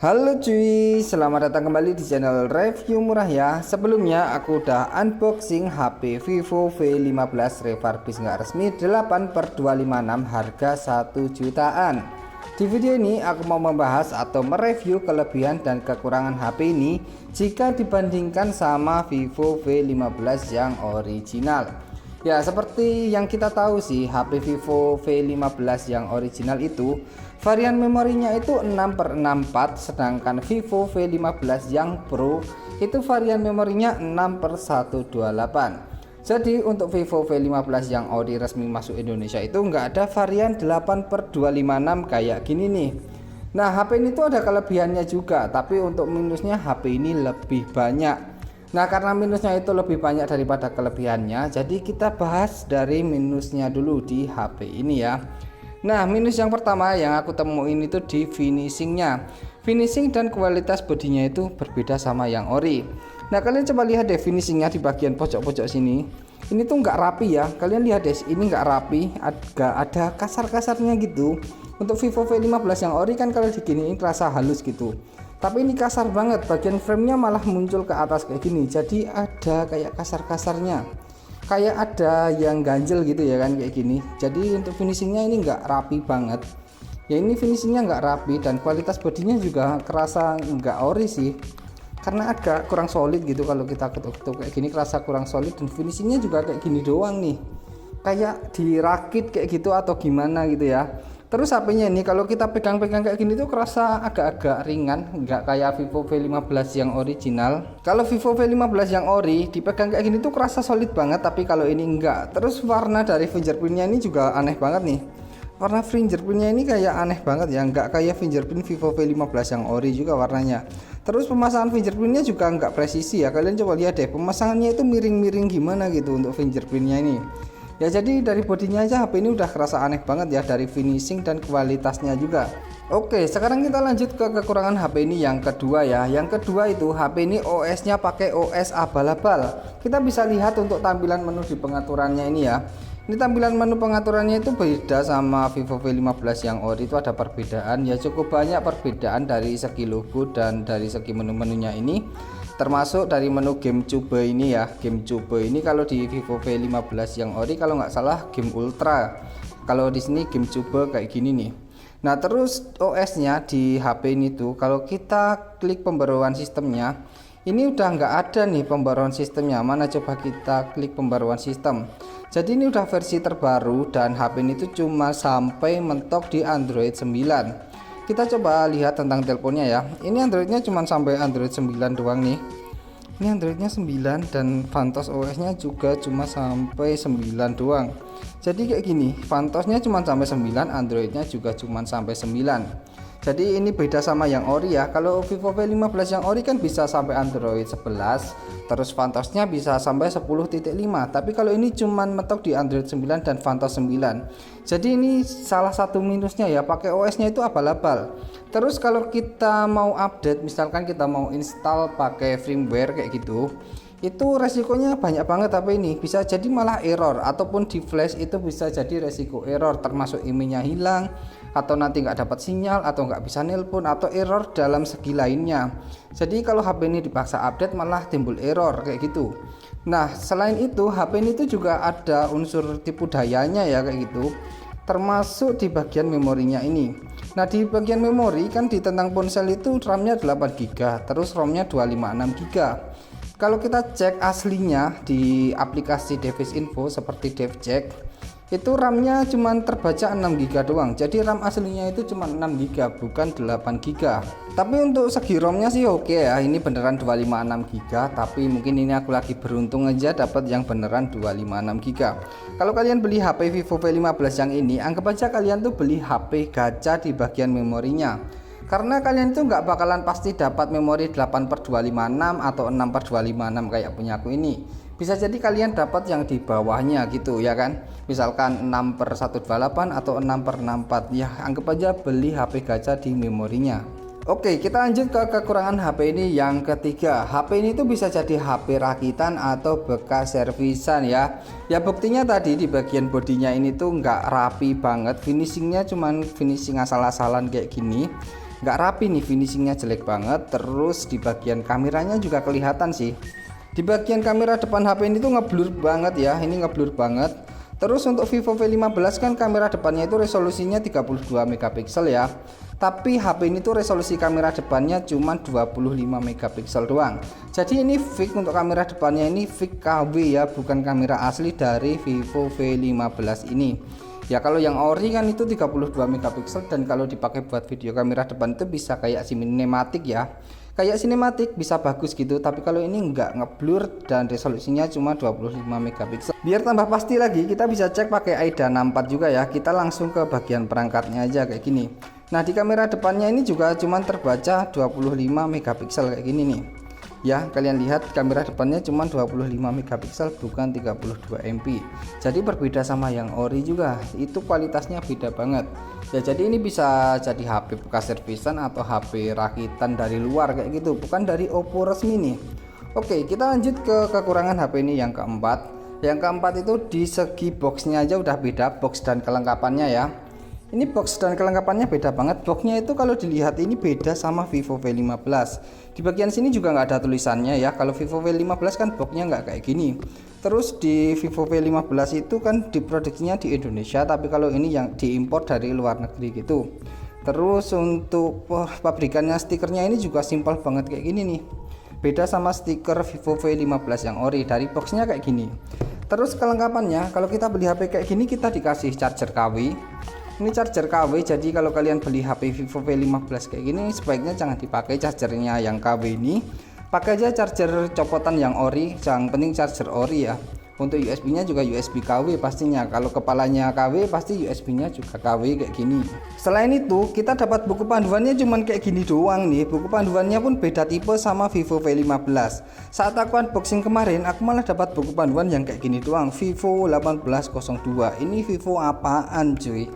Halo cuy, selamat datang kembali di channel review murah ya. Sebelumnya aku udah unboxing HP Vivo V15 refurbish nggak resmi 8/256 harga 1 jutaan. Di video ini aku mau membahas atau mereview kelebihan dan kekurangan HP ini jika dibandingkan sama Vivo V15 yang original. Ya, seperti yang kita tahu sih, HP Vivo V15 yang original itu varian memorinya itu 6/64, sedangkan Vivo V15 yang Pro itu varian memorinya 6/128. Jadi untuk Vivo V15 yang ori resmi masuk Indonesia itu nggak ada varian 8/256 kayak gini nih. Nah, HP ini tuh ada kelebihannya juga, tapi untuk minusnya HP ini lebih banyak. Nah, karena minusnya itu lebih banyak daripada kelebihannya, jadi kita bahas dari minusnya dulu di HP ini ya. Nah, minus yang pertama yang aku temuin itu di finishingnya. Finishing dan kualitas bodinya itu berbeda sama yang ori. Nah, kalian coba lihat deh finishingnya di bagian pojok-pojok sini. Ini tuh nggak rapi ya. Kalian lihat deh, ini nggak rapi, agak ada kasar-kasarnya gitu. Untuk Vivo V15 yang ori kan kalau diginiin kerasa halus gitu. Tapi ini kasar banget, bagian framenya malah muncul ke atas kayak gini. Jadi ada kayak kasar-kasarnya, kayak ada yang ganjel gitu ya kan, kayak gini. Jadi untuk finishingnya ini nggak rapi banget ya. Ini finishingnya nggak rapi dan kualitas bodinya juga kerasa nggak ori sih, karena agak kurang solid gitu. Kalau kita ketuk-ketuk kayak gini kerasa kurang solid, dan finishingnya juga kayak gini doang nih, kayak dirakit kayak gitu atau gimana gitu ya. Terus HP-nya ini kalau kita pegang-pegang kayak gini tuh kerasa agak-agak ringan, nggak kayak Vivo V15 yang original. Kalau Vivo V15 yang ori dipegang kayak gini tuh kerasa solid banget, tapi kalau ini enggak. Terus warna dari fingerprintnya ini juga aneh banget nih. Warna fingerprintnya ini kayak aneh banget ya, nggak kayak fingerprint Vivo V15 yang ori juga warnanya. Terus pemasangan fingerprintnya juga nggak presisi ya. Kalian coba lihat deh, pemasangannya itu miring-miring gimana gitu untuk fingerprintnya ini. Ya, jadi dari bodinya aja HP ini udah kerasa aneh banget ya, dari finishing dan kualitasnya juga. Oke, sekarang kita lanjut ke kekurangan HP ini yang kedua ya. Yang kedua itu HP ini OS-nya pakai OS abal-abal. Kita bisa lihat untuk tampilan menu di pengaturannya ini ya. Ini tampilan menu pengaturannya itu beda sama Vivo V15 yang ori, itu ada perbedaan ya, cukup banyak perbedaan dari segi logo dan dari segi menu-menunya ini. Termasuk dari menu game coba ini ya. Game coba ini kalau di Vivo V15 yang ori kalau nggak salah game ultra, kalau di sini game coba kayak gini nih. Nah, terus OS-nya di HP ini tuh kalau kita klik pembaruan sistemnya, ini udah nggak ada nih pembaruan sistemnya. Mana coba kita klik pembaruan sistem. Jadi ini udah versi terbaru dan HP ini tuh cuma sampai mentok di Android 9. Kita coba lihat tentang teleponnya ya. Ini Androidnya cuma sampai Android 9 doang nih. Ini Androidnya 9 dan Fantos OS-nya juga cuma sampai 9 doang. Jadi kayak gini, Fantosnya cuma sampai 9, Androidnya juga cuma sampai 9. Jadi ini beda sama yang ori ya. Kalau Vivo V15 yang ori kan bisa sampai Android 11, terus Fantosnya bisa sampai 10.5. Tapi kalau ini cuman mentok di Android 9 dan Fantos 9. Jadi ini salah satu minusnya ya, pakai OS-nya itu abal-abal. Terus kalau kita mau update, misalkan kita mau install pakai firmware kayak gitu, itu resikonya banyak banget. HP ini bisa jadi malah error, ataupun di flash itu bisa jadi resiko error, termasuk emailnya hilang, atau nanti nggak dapat sinyal, atau nggak bisa nelpon, atau error dalam segi lainnya. Jadi kalau HP ini dipaksa update malah timbul error kayak gitu. Nah, selain itu HP ini tuh juga ada unsur tipu dayanya ya kayak gitu, termasuk di bagian memorinya ini. Nah, di bagian memori kan di tentang ponsel itu RAM-nya 8GB, terus ROM-nya 256GB. Kalau kita cek aslinya di aplikasi Device Info seperti DevCheck, itu RAM-nya cuma terbaca 6GB doang. Jadi RAM aslinya itu cuma 6GB, bukan 8GB. Tapi untuk segi ROM-nya sih oke ya. Ini beneran 256GB, tapi mungkin ini aku lagi beruntung aja dapat yang beneran 256GB. Kalau kalian beli HP Vivo V15 yang ini, anggap aja kalian tuh beli HP gacha di bagian memorinya. Karena kalian itu nggak bakalan pasti dapat memori 8/256 atau 6/256 kayak punya aku ini. Bisa jadi kalian dapat yang di bawahnya gitu ya kan, misalkan 6/128 atau 6/64. Ya, anggap aja beli HP gacha di memorinya. Oke, kita lanjut ke kekurangan HP ini yang ketiga. HP ini tuh bisa jadi HP rakitan atau bekas servisan ya. Ya, buktinya tadi di bagian bodinya ini tuh nggak rapi banget, finishingnya cuman finishing asal-asalan kayak gini. nggak rapi nih, finishingnya jelek banget. Terus di bagian kameranya juga kelihatan sih, di bagian kamera depan HP ini tuh ngeblur banget ya, ini ngeblur banget. Terus untuk Vivo V15 kan kamera depannya itu resolusinya 32 megapiksel ya, tapi HP ini tuh resolusi kamera depannya cuma 25 megapiksel doang. Jadi ini fake, untuk kamera depannya ini fake KW ya, bukan kamera asli dari Vivo V15 ini. Ya kalau yang ori kan itu 32 megapiksel, dan kalau dipakai buat video kamera depan itu bisa kayak sinematik ya, kayak sinematik bisa bagus gitu. Tapi kalau ini nggak ngeblur dan resolusinya cuma 25 megapiksel. Biar tambah pasti lagi, kita bisa cek pakai AIDA 64 juga ya. Kita langsung ke bagian perangkatnya aja kayak gini. Nah di kamera depannya ini juga cuma terbaca 25 megapiksel kayak gini nih ya. Kalian lihat kamera depannya cuma 25 megapiksel, bukan 32 MP. Jadi berbeda sama yang ori juga, itu kualitasnya beda banget ya. Jadi ini bisa jadi HP bekas servisan atau HP rakitan dari luar kayak gitu, bukan dari Oppo resmi nih. Oke, kita lanjut ke kekurangan HP ini yang keempat. Yang keempat itu di segi boxnya aja udah beda, box dan kelengkapannya ya. Ini box dan kelengkapannya beda banget. Boxnya itu kalau dilihat ini beda sama Vivo V15. Di bagian sini juga nggak ada tulisannya ya. Kalau Vivo V15 kan boxnya nggak kayak gini. Terus di Vivo V15 itu kan diproduksinya di Indonesia, tapi kalau ini yang diimpor dari luar negeri gitu. Terus untuk pabrikannya, stikernya ini juga simpel banget kayak gini nih. Beda sama stiker Vivo V15 yang ori, dari boxnya kayak gini. Terus kelengkapannya, kalau kita beli HP kayak gini kita dikasih charger KW. Ini charger KW, jadi kalau kalian beli HP Vivo V15 kayak gini sebaiknya jangan dipakai chargernya yang KW ini. Pakai aja charger copotan yang ori, yang penting charger ori ya. Untuk USB nya juga USB KW pastinya. Kalau kepalanya KW pasti USB nya juga KW kayak gini. Selain itu kita dapat buku panduannya cuman kayak gini doang nih. Buku panduannya pun beda tipe sama Vivo V15. Saat aku unboxing kemarin aku malah dapat buku panduan yang kayak gini doang, Vivo 1802. Ini Vivo apaan cuy?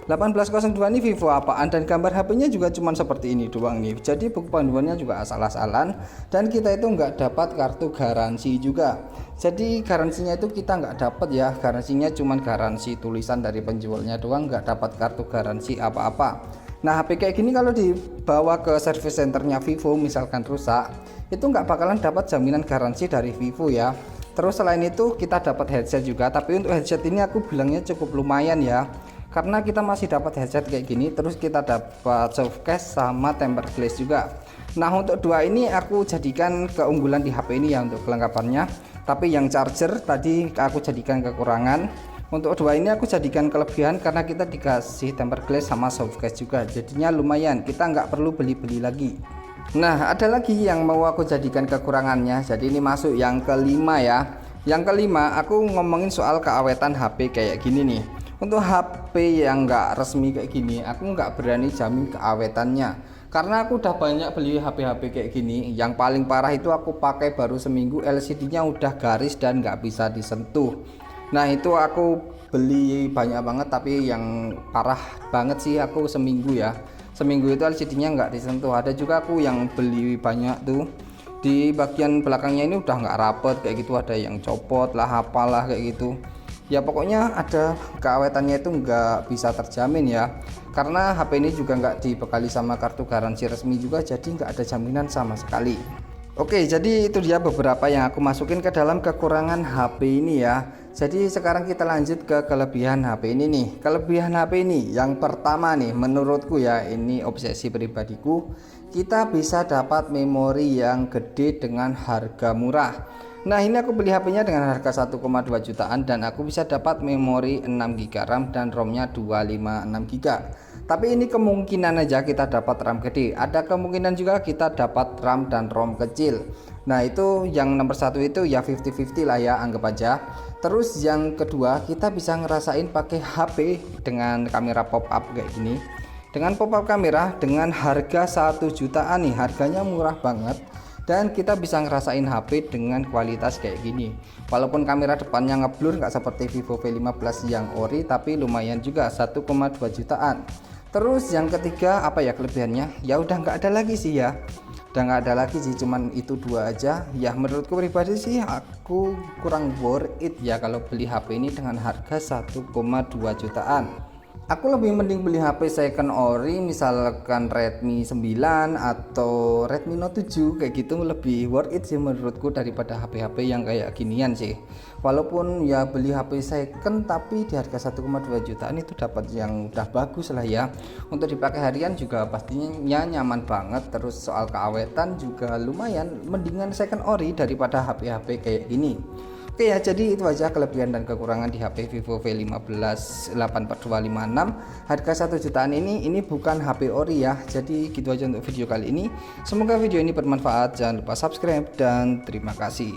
1802 ini Vivo apaan, dan gambar HP-nya juga cuman seperti ini doang nih. Jadi buku panduannya juga asal-asalan, dan kita itu nggak dapat kartu garansi juga. Jadi garansinya itu kita nggak dapat ya, garansinya cuman garansi tulisan dari penjualnya doang, nggak dapat kartu garansi apa-apa. Nah HP kayak gini kalau dibawa ke service centernya Vivo misalkan rusak, itu nggak bakalan dapat jaminan garansi dari Vivo ya. Terus selain itu kita dapat headset juga, tapi untuk headset ini aku bilangnya cukup lumayan ya, karena kita masih dapat headset kayak gini, terus kita dapat soft case sama tempered glass juga. Nah untuk dua ini aku jadikan keunggulan di HP ini ya untuk kelengkapannya, tapi yang charger tadi aku jadikan kekurangan. Untuk dua ini aku jadikan kelebihan karena kita dikasih tempered glass sama soft case juga, jadinya lumayan, kita nggak perlu beli-beli lagi. Nah ada lagi yang mau aku jadikan kekurangannya, jadi ini masuk yang kelima ya. Yang kelima aku ngomongin soal keawetan HP kayak gini nih. Untuk HP yang nggak resmi kayak gini aku nggak berani jamin keawetannya, karena aku udah banyak beli HP-HP kayak gini. Yang paling parah itu aku pakai baru seminggu LCD-nya udah garis dan nggak bisa disentuh. Nah itu aku beli banyak banget, tapi yang parah banget sih aku seminggu ya, seminggu itu LCD-nya nggak disentuh. Ada juga aku yang beli banyak tuh, di bagian belakangnya ini udah nggak rapet kayak gitu, ada yang copot lah apalah kayak gitu ya. Pokoknya ada keawetannya itu nggak bisa terjamin ya, karena HP ini juga nggak dibekali sama kartu garansi resmi juga, jadi nggak ada jaminan sama sekali. Oke, jadi itu dia beberapa yang aku masukin ke dalam kekurangan HP ini ya. Jadi sekarang kita lanjut ke kelebihan HP ini nih. Kelebihan HP ini yang pertama nih, menurutku ya, ini obsesi pribadiku, kita bisa dapat memori yang gede dengan harga murah. Nah ini aku beli HP-nya dengan harga 1,2 jutaan dan aku bisa dapat memori 6 GB RAM dan ROM-nya 256 GB. Tapi ini kemungkinan aja kita dapat RAM gede, ada kemungkinan juga kita dapat RAM dan ROM kecil. Nah itu yang nomor satu itu ya 50-50 lah ya, anggap aja. Terus yang kedua, kita bisa ngerasain pakai HP dengan kamera pop up kayak gini. Dengan pop up kamera dengan harga 1 jutaan nih, harganya murah banget. Dan kita bisa ngerasain HP dengan kualitas kayak gini. Walaupun kamera depannya ngeblur nggak seperti Vivo V15 yang ori, tapi lumayan juga 1,2 jutaan. Terus yang ketiga apa ya kelebihannya? Ya udah nggak ada lagi sih ya. Udah nggak ada lagi sih, cuman itu dua aja. Ya menurutku pribadi sih aku kurang worth it ya kalau beli HP ini dengan harga 1,2 jutaan. Aku lebih mending beli HP second ori, misalkan Redmi 9 atau Redmi Note 7 kayak gitu, lebih worth it sih menurutku daripada HP-HP yang kayak ginian sih. Walaupun ya beli HP second tapi di harga 1,2 jutaan itu dapat yang udah bagus lah ya. Untuk dipakai harian juga pastinya nyaman banget, terus soal keawetan juga lumayan, mendingan second ori daripada HP-HP kayak gini. Oke ya, jadi itu aja kelebihan dan kekurangan di HP Vivo V15 84256 harga 1 jutaan ini bukan HP ori ya. Jadi gitu aja untuk video kali ini. Semoga video ini bermanfaat. Jangan lupa subscribe dan terima kasih.